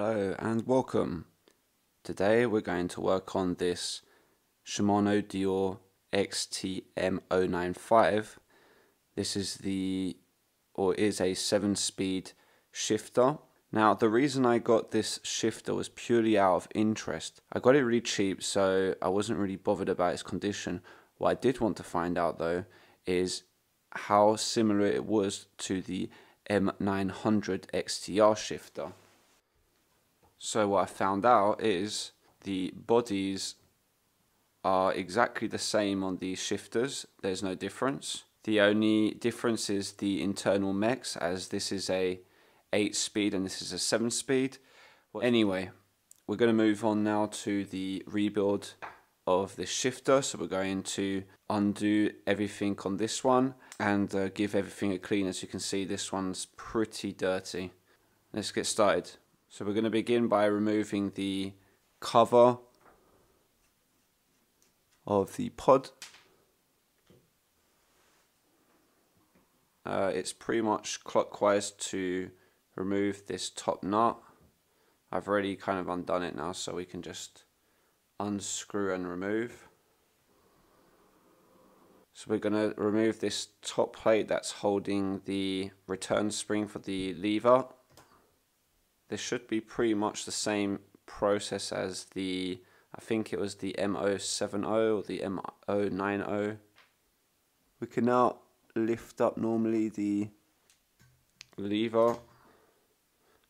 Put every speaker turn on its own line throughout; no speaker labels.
Hello and welcome. Today we're going to work on this Shimano XT M095. This is is a 7-speed shifter. Now the reason I got this shifter was purely out of interest. I got it really cheap, so I wasn't really bothered about its condition. What I did want to find out though is how similar it was to the M900 XTR shifter. So what I found out is the bodies are exactly the same on these shifters. There's no difference. The only difference is the internal mechs, as this is a 8-speed and this is a 7-speed. Well, anyway, we're going to move on now to the rebuild of this shifter. So we're going to undo everything on this one and give everything a clean. As you can see, this one's pretty dirty. Let's get started. So we're going to begin by removing the cover of the pod. It's pretty much clockwise to remove this top nut. I've already kind of undone it now, so we can just unscrew and remove. So we're going to remove this top plate that's holding the return spring for the lever. This should be pretty much the same process as I think it was the M070 or the M090. We can now lift up normally the lever.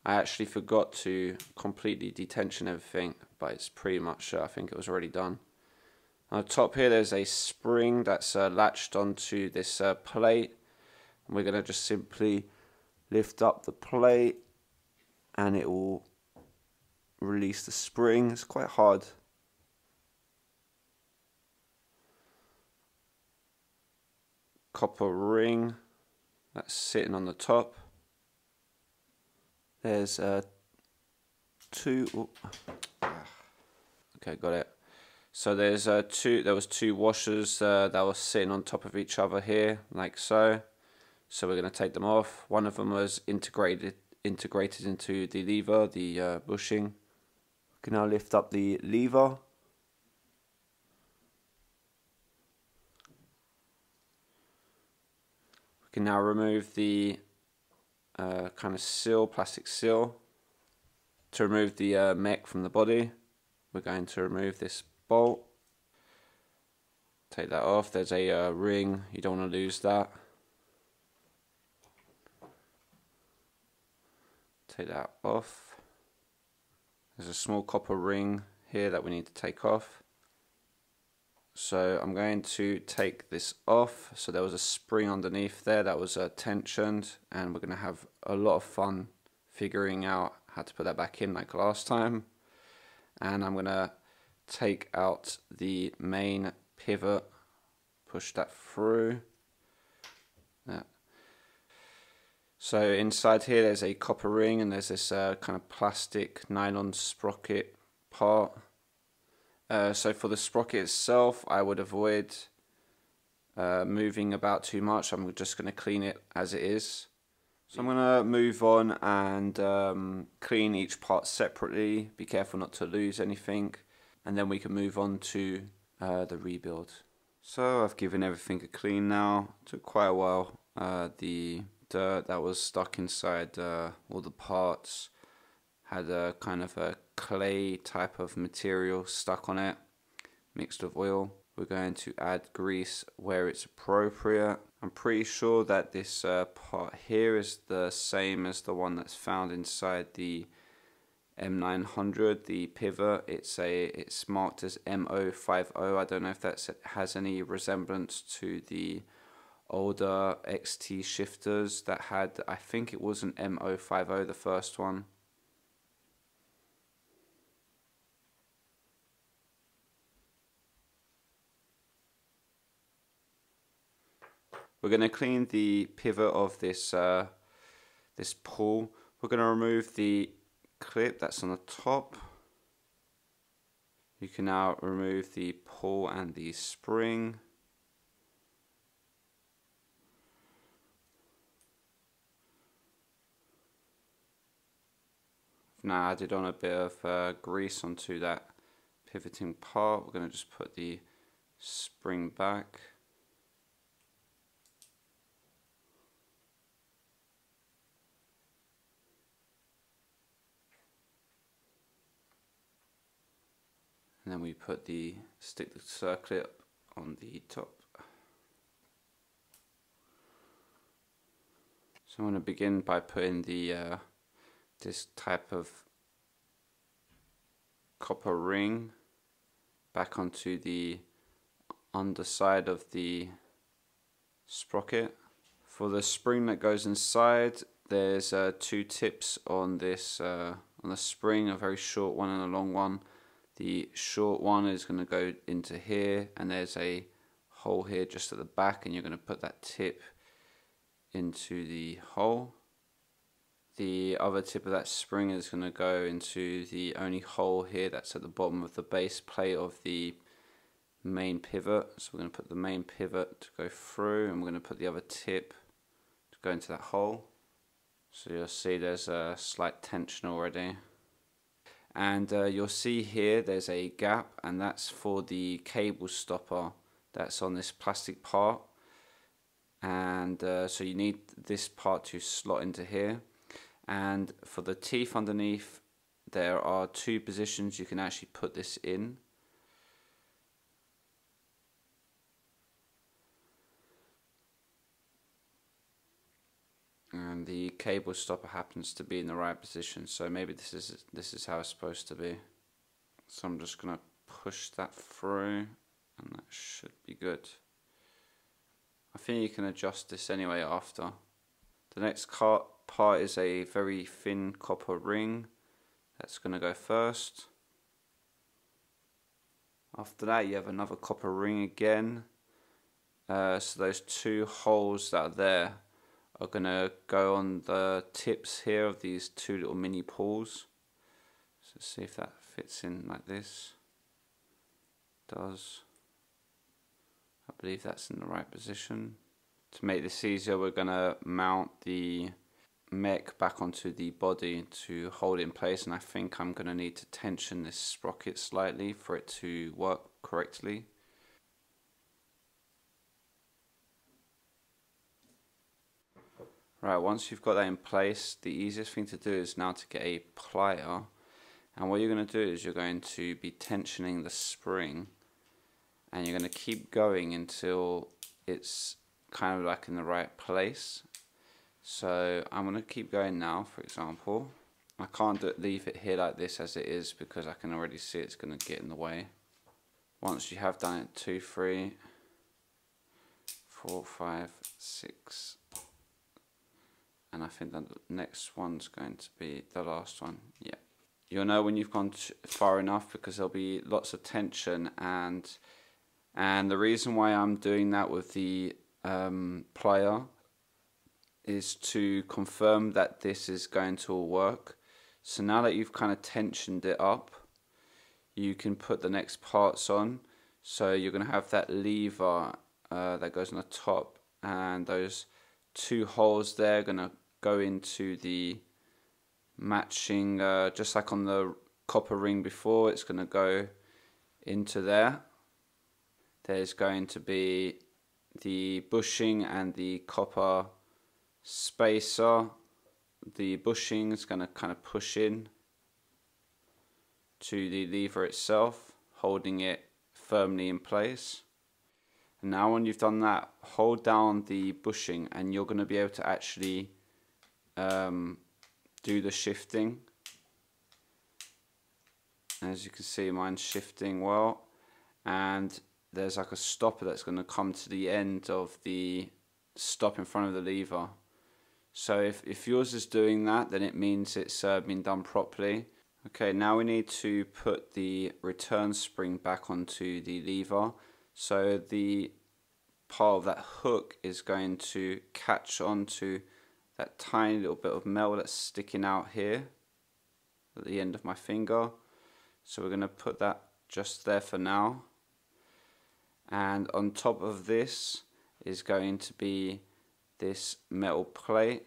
I actually forgot to completely detension everything, but it's pretty much, I think it was already done. On the top here there's a spring that's latched onto this plate. And we're going to just simply lift up the plate and it will release the spring. It's quite hard. Copper ring that's sitting on the top. There's two. Okay, got it. So there's there was two washers that were sitting on top of each other here, like so. So we're going to take them off. One of them was integrated into the lever, the bushing. We can now lift up the lever. We can now remove the kind of seal, plastic seal. To remove the mech from the body, we're going to remove this bolt. Take that off. There's a ring, you don't want to lose that. Take that off. There's a small copper ring here that we need to take off. So I'm going to take this off. So there was a spring underneath there that was tensioned, and we're going to have a lot of fun figuring out how to put that back in like last time. And I'm going to take out the main pivot, push that through. So inside here there's a copper ring and there's this kind of plastic nylon sprocket part. So for the sprocket itself, I would avoid moving about too much. I'm just going to clean it as it is. So I'm going to move on and clean each part separately. Be careful not to lose anything. And then we can move on to the rebuild. So I've given everything a clean now. It took quite a while. The dirt that was stuck inside all the parts had a kind of a clay type of material stuck on it, mixed with oil. We're going to add grease where it's appropriate. I'm pretty sure that this part here is the same as the one that's found inside the M900, the pivot. It's marked as M050. I don't know if that has any resemblance to the older XT shifters that had, I think it was an M050, the first one. We're going to clean the pivot of this this pull. We're going to remove the clip that's on the top. You can now remove the pull and the spring. now added on a bit of grease onto that pivoting part. We're going to just put the spring back. And then we stick the circlip on the top. So I'm going to begin by putting this type of copper ring back onto the underside of the sprocket. For the spring that goes inside, there's two tips on this on the spring, a very short one and a long one. The short one is going to go into here, and there's a hole here just at the back, and you're going to put that tip into the hole. The other tip of that spring is going to go into the only hole here that's at the bottom of the base plate of the main pivot. So we're going to put the main pivot to go through, and we're going to put the other tip to go into that hole. So you'll see there's a slight tension already. And you'll see here there's a gap, and that's for the cable stopper that's on this plastic part. And so you need this part to slot into here. And for the teeth underneath, there are two positions you can actually put this in. And the cable stopper happens to be in the right position, so maybe this is how it's supposed to be. So I'm just gonna push that through, and that should be good. I think you can adjust this anyway after. The next part is a very thin copper ring. That's gonna go first. After that, you have another copper ring again. So those two holes that are there are going to go on the tips here of these two little mini pawls. So see if that fits in like this. It does. I believe that's in the right position. To make this easier, we're going to mount the mech back onto the body to hold it in place, and I think I'm going to need to tension this sprocket slightly for it to work correctly. Right, once you've got that in place, the easiest thing to do is now to get a plier, and what you're going to do is you're going to be tensioning the spring, and you're going to keep going until it's kind of like in the right place. So I'm going to keep going now, for example. I can't leave it here like this as it is because I can already see it's going to get in the way. Once you have done it, 2, 3, 4, 5, 6, and I think that the next one's going to be the last one. Yeah, you'll know when you've gone far enough because there'll be lots of tension, and the reason why I'm doing that with the plier is to confirm that this is going to all work. So now that you've kind of tensioned it up, you can put the next parts on. So you're going to have that lever that goes on the top, and those two holes there are going to go into the matching, just like on the copper ring before, it's going to go into there. There's going to be the bushing and the copper spacer. The bushing is going to kind of push in to the lever itself, holding it firmly in place. And now when you've done that, hold down the bushing and you're going to be able to actually do the shifting. As you can see, mine's shifting well, and there's like a stopper that's going to come to the end of the stop in front of the lever. So if yours is doing that, then it means it's been done properly. Okay, now we need to put the return spring back onto the lever. So the part of that hook is going to catch onto that tiny little bit of metal that's sticking out here at the end of my finger. So we're going to put that just there for now. And on top of this is going to be this metal plate,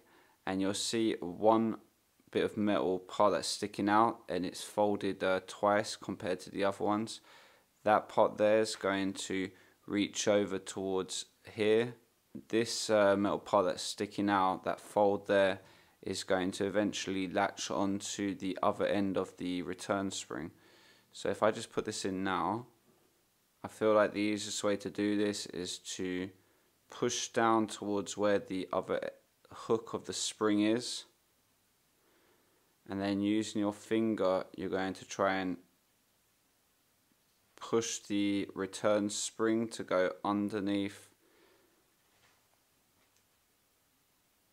and you'll see one bit of metal part that's sticking out and it's folded twice compared to the other ones. That part there is going to reach over towards here. This metal part that's sticking out, that fold there, is going to eventually latch onto the other end of the return spring. So if I just put this in now, I feel like the easiest way to do this is to push down towards where the other hook of the spring is, and then using your finger you're going to try and push the return spring to go underneath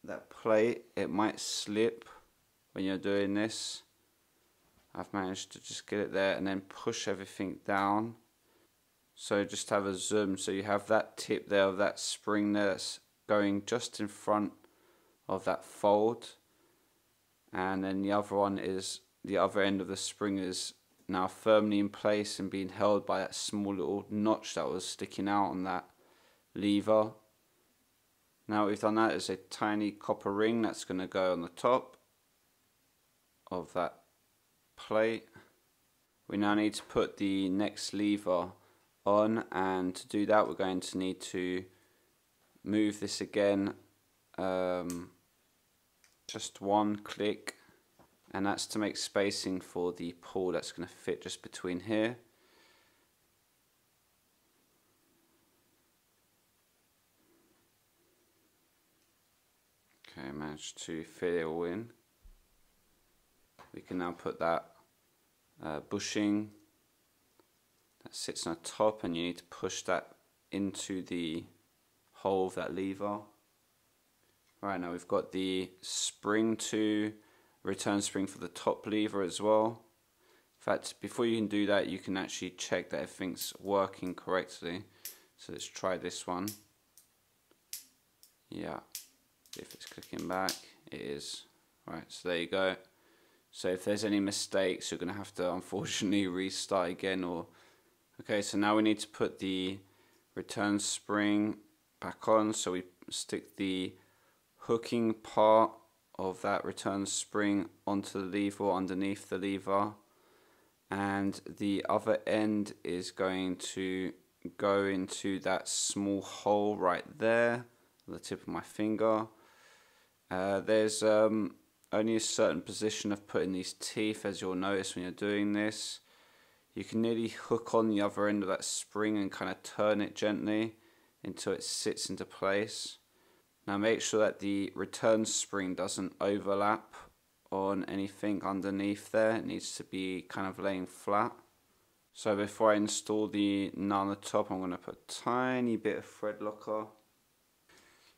that plate. It might slip when you're doing this. I've managed to just get it there and then push everything down. So just have a zoom, so you have that tip there of that spring there that's going just in front of that fold, and then the other one is the other end of the spring is now firmly in place and being held by that small little notch that was sticking out on that lever. Now we've done that, there's a tiny copper ring that's going to go on the top of that plate. We now need to put the next lever on, and to do that we're going to need to move this again just one click, and that's to make spacing for the pull that's going to fit just between here. Okay, managed to fit it all in. We can now put that bushing that sits on the top, and you need to push that into the hole of that lever. Right, now we've got the spring to return spring for the top lever as well. In fact, before you can do that, you can actually check that everything's working correctly. So let's try this one. Yeah, if it's clicking back, it is. Right, so there you go. So if there's any mistakes, you're going to have to unfortunately restart again. Okay, so now we need to put the return spring back on. So we stick the hooking part of that return spring onto the lever or underneath the lever, and the other end is going to go into that small hole right there, the tip of my finger. There's only a certain position of putting these teeth, as you'll notice when you're doing this. You can nearly hook on the other end of that spring and kind of turn it gently until it sits into place. Now make sure that the return spring doesn't overlap on anything underneath there. It needs to be kind of laying flat. So before I install the nut on the top, I'm going to put a tiny bit of thread locker.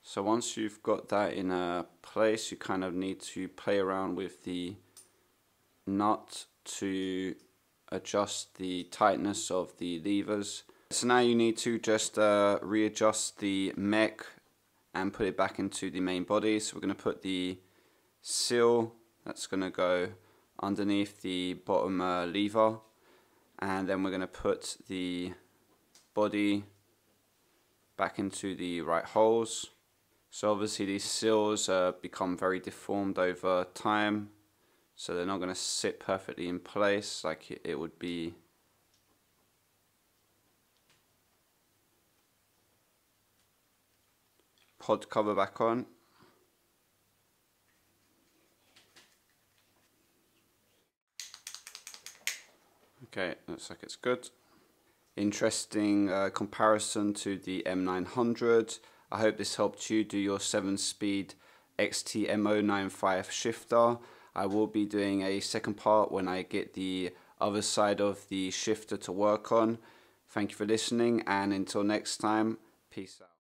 So once you've got that in a place, you kind of need to play around with the nut to adjust the tightness of the levers. So now you need to just readjust the mech and put it back into the main body. So we're going to put the seal that's going to go underneath the bottom lever, and then we're going to put the body back into the right holes. So obviously these seals become very deformed over time, so they're not going to sit perfectly in place like it would be. Pod cover back on. Okay, looks like it's good. Interesting comparison to the M900. I hope this helped you do your 7-speed XT M095 shifter. I will be doing a second part when I get the other side of the shifter to work on. Thank you for listening, and until next time, peace out.